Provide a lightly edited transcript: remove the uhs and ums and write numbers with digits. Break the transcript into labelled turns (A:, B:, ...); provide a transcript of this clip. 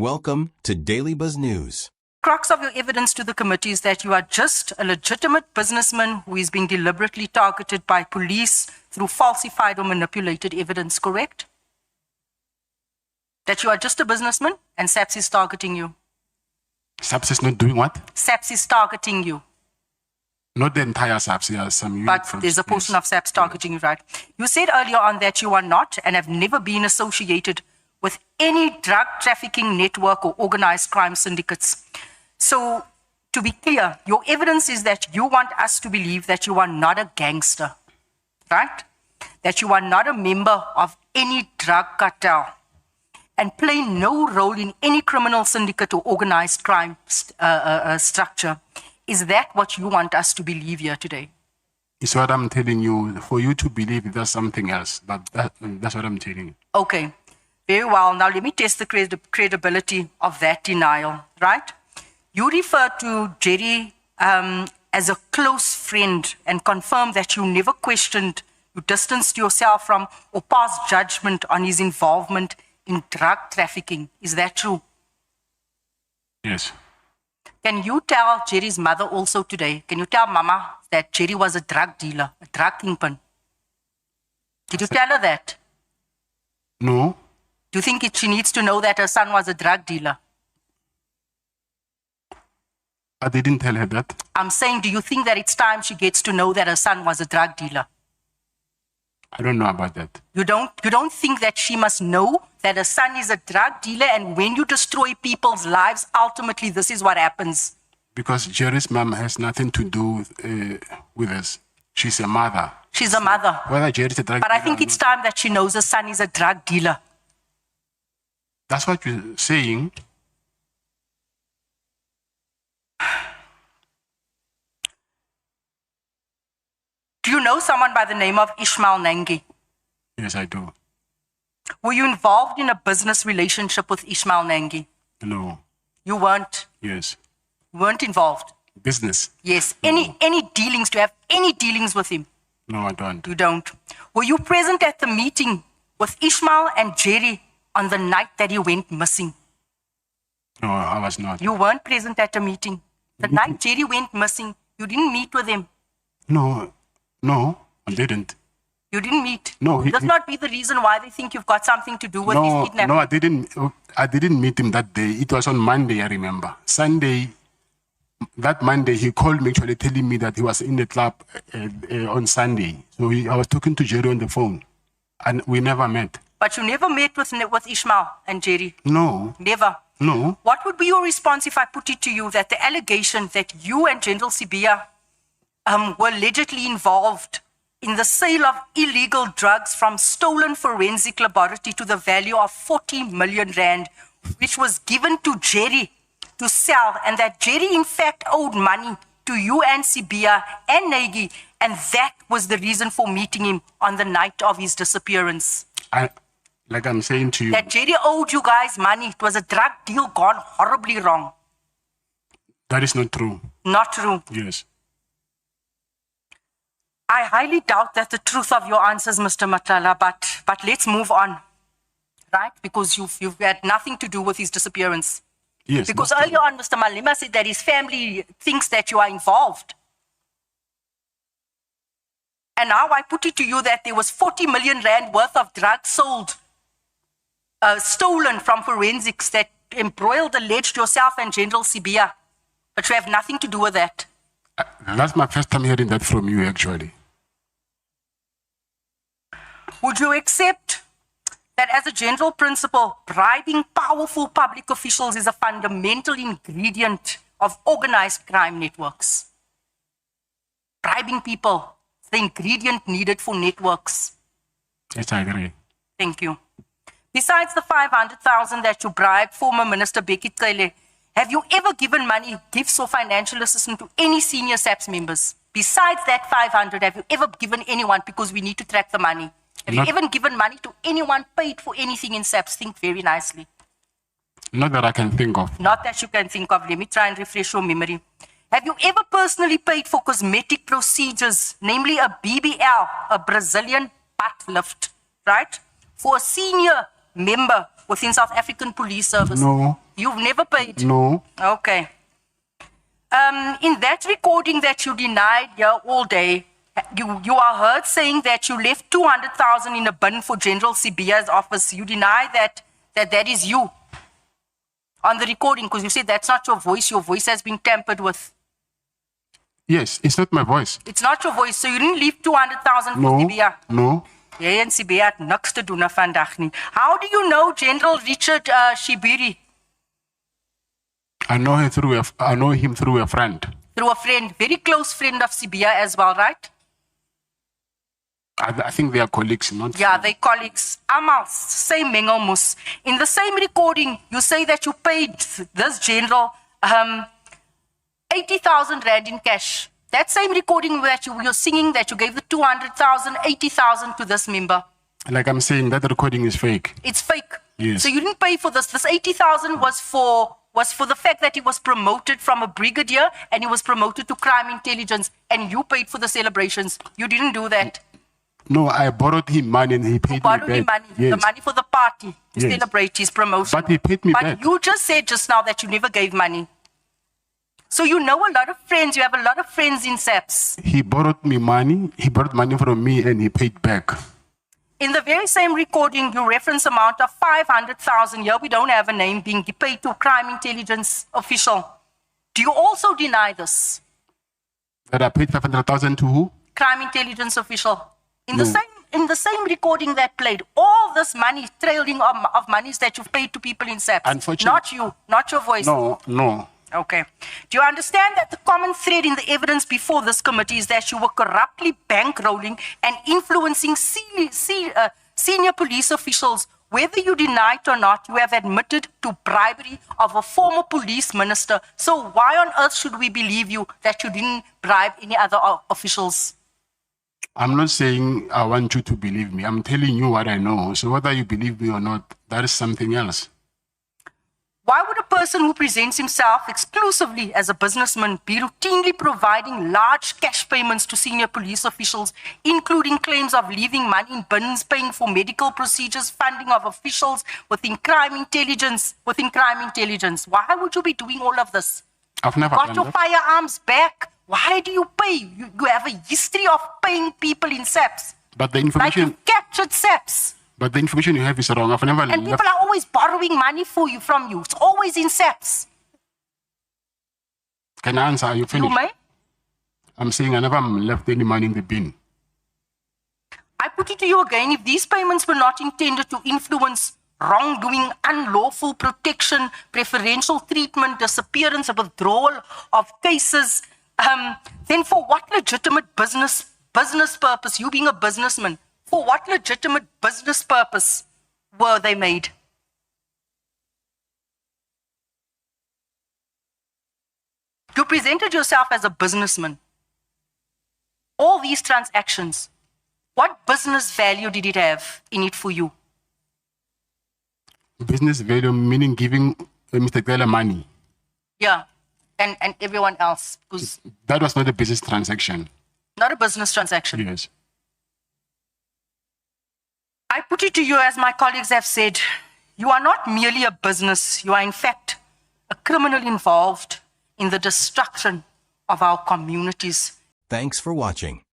A: Welcome to Daily Buzz News.
B: Crux of your evidence to the committee is that you are just a legitimate businessman who is being deliberately targeted by police through falsified or manipulated evidence, correct? That you are just a businessman and SAPS is targeting you.
C: SAPS is not doing what?
B: SAPS is targeting you.
C: Not the entire SAPS, some unit.
B: But there's a portion of SAPS targeting you, right? You said earlier on that you are not and have never been associated with any drug trafficking network or organized crime syndicates. So, to be clear, your evidence is that you want us to believe that you are not a gangster, right? That you are not a member of any drug cartel and play no role in any criminal syndicate or organized crime structure. Is that what you want us to believe here today?
C: It's what I'm telling you. For you to believe there's something else, but that's what I'm telling you.
B: Okay, very well. Now let me test the credibility of that denial, right? You refer to Jerry as a close friend and confirm that you never questioned, you distanced yourself from or passed judgment on his involvement in drug trafficking. Is that true?
C: Yes.
B: Can you tell Jerry's mother also today, can you tell Mama that Jerry was a drug dealer, a drug kingpin? Did you tell her that?
C: No.
B: Do you think she needs to know that her son was a drug dealer?
C: I didn't tell her that.
B: I'm saying, do you think that it's time she gets to know that her son was a drug dealer?
C: I don't know about that.
B: You don't think that she must know that her son is a drug dealer, and when you destroy people's lives, ultimately this is what happens?
C: Because Jerry's mom has nothing to do with us. She's a mother.
B: She's a mother.
C: Whether Jerry's a drug
B: But I think it's time that she knows her son is a drug dealer.
C: That's what you're saying.
B: Do you know someone by the name of Ishmael Nangi?
C: Yes, I do.
B: Were you involved in a business relationship with Ishmael Nangi?
C: No.
B: You weren't?
C: Yes.
B: You weren't involved?
C: Business?
B: Yes.
C: No.
B: Any dealings? Do you have any dealings with him?
C: No, I don't.
B: You don't. Were you present at the meeting with Ishmael and Jerry on the night that he went missing?
C: No, I was not.
B: You weren't present at the meeting. The night Jerry went missing, you didn't meet with him.
C: No, I didn't.
B: You didn't meet?
C: No.
B: Would that not be the reason why they think you've got something to do with his kidnapping?
C: No, I didn't meet him that day. It was on Monday, I remember. Sunday, that Monday, he called me actually telling me that he was in the club on Sunday. So I was talking to Jerry on the phone, and we never met.
B: But you never met with Ishmael and Jerry?
C: No.
B: Never?
C: No.
B: What would be your response if I put it to you that the allegation that you and General Sibia were allegedly involved in the sale of illegal drugs from stolen forensic laboratory to the value of 40 million rand, which was given to Jerry to sell, and that Jerry in fact owed money to you and Sibia and Nagy, and that was the reason for meeting him on the night of his disappearance?
C: Like I'm saying to you,
B: that Jerry owed you guys money. It was a drug deal gone horribly wrong.
C: That is not true.
B: Not true?
C: Yes.
B: I highly doubt that the truth of your answers, Mr. Matlala, but let's move on, right? Because you've had nothing to do with his disappearance.
C: Yes.
B: Because earlier on, Mr. Malema said that his family thinks that you are involved. And now I put it to you that there was 40 million rand worth of drugs sold, stolen from forensics that embroiled, alleged yourself and General Sibia. But you have nothing to do with that.
C: That's my first time hearing that from you, actually.
B: Would you accept that as a general principle, bribing powerful public officials is a fundamental ingredient of organized crime networks? Bribing people is the ingredient needed for networks.
C: Yes, I agree.
B: Thank you. Besides the 500,000 that you bribed former Minister Becky Cele, have you ever given money, gifts or financial assistance to any senior SAPS members? Besides that 500, have you ever given anyone, because we need to track the money? Have you ever given money to anyone, paid for anything in SAPS? Think very nicely.
C: Not that I can think of.
B: Not that you can think of. Let me try and refresh your memory. Have you ever personally paid for cosmetic procedures, namely a BBL, a Brazilian butt lift, right? For a senior member within South African Police Service?
C: No.
B: You've never paid?
C: No.
B: Okay. In that recording that you denied here all day, you are heard saying that you left 200,000 in a bin for General Sibia's office. You deny that is you on the recording, because you said that's not your voice. Your voice has been tampered with.
C: Yes, it's not my voice.
B: It's not your voice, so you didn't leave 200,000 for
C: No.
B: Sibia.
C: No.
B: Jy en Sibia het niks te doen vandag nie. How do you know General Richard Shibiri?
C: I know him through a friend.
B: Through a friend, very close friend of Sibia as well, right?
C: I think they are colleagues, not.
B: Yeah, they colleagues. Amal, same mengelmoes. In the same recording, you say that you paid this general 80,000 rand in cash. That same recording that you're singing that you gave the 200,000, 80,000 to this member.
C: Like I'm saying, that recording is fake.
B: It's fake.
C: Yes.
B: So you didn't pay for this. This 80,000 was for the fact that he was promoted from a brigadier and he was promoted to crime intelligence, and you paid for the celebrations. You didn't do that.
C: No, I borrowed him money and he paid me back.
B: Borrowed him money,
C: Yes.
B: the money for the party to
C: Yes.
B: celebrate his promotion.
C: But he paid me
B: But
C: back.
B: you just said just now that you never gave money. So you know a lot of friends. You have a lot of friends in SAPS.
C: He borrowed me money. He borrowed money from me and he paid back.
B: In the very same recording, you reference amount of 500,000. Here we don't have a name being paid to a crime intelligence official. Do you also deny this?
C: That I paid 500,000 to who?
B: Crime intelligence official. In
C: No.
B: the same recording that played, all this money, trailing of monies that you've paid to people in SAPS.
C: Unfortunately.
B: Not you, not your voice.
C: No.
B: Okay. Do you understand that the common thread in the evidence before this committee is that you were corruptly bankrolling and influencing senior police officials? Whether you deny it or not, you have admitted to bribery of a former police minister. So why on earth should we believe you that you didn't bribe any other officials?
C: I'm not saying I want you to believe me. I'm telling you what I know. So whether you believe me or not, that is something else.
B: Why would a person who presents himself exclusively as a businessman be routinely providing large cash payments to senior police officials, including claims of leaving money in bins, paying for medical procedures, funding of officials within crime intelligence? Why would you be doing all of this?
C: I've never
B: Got
C: done
B: your
C: that.
B: firearms back. Why do you pay? You have a history of paying people in SAPS.
C: But the
B: Like
C: information,
B: you captured SAPS.
C: but the information you have is wrong. I've never
B: And
C: left.
B: people are always borrowing money from you. It's always in SAPS.
C: Can I answer? Are you
B: You
C: finished?
B: may.
C: I'm saying I never left any money in the bin.
B: I put it to you again, if these payments were not intended to influence wrongdoing, unlawful protection, preferential treatment, disappearance, or withdrawal of cases, then for what legitimate business purpose, you being a businessman, for what legitimate business purpose were they made? You presented yourself as a businessman. All these transactions, what business value did it have in it for you?
C: Business value meaning giving Mr. Taylor money.
B: Yeah, and everyone else, because
C: That was not a business transaction.
B: not a business transaction.
C: Yes.
B: I put it to you, as my colleagues have said, you are not merely a business, you are in fact a criminal involved in the destruction of our communities.
A: Thanks for watching.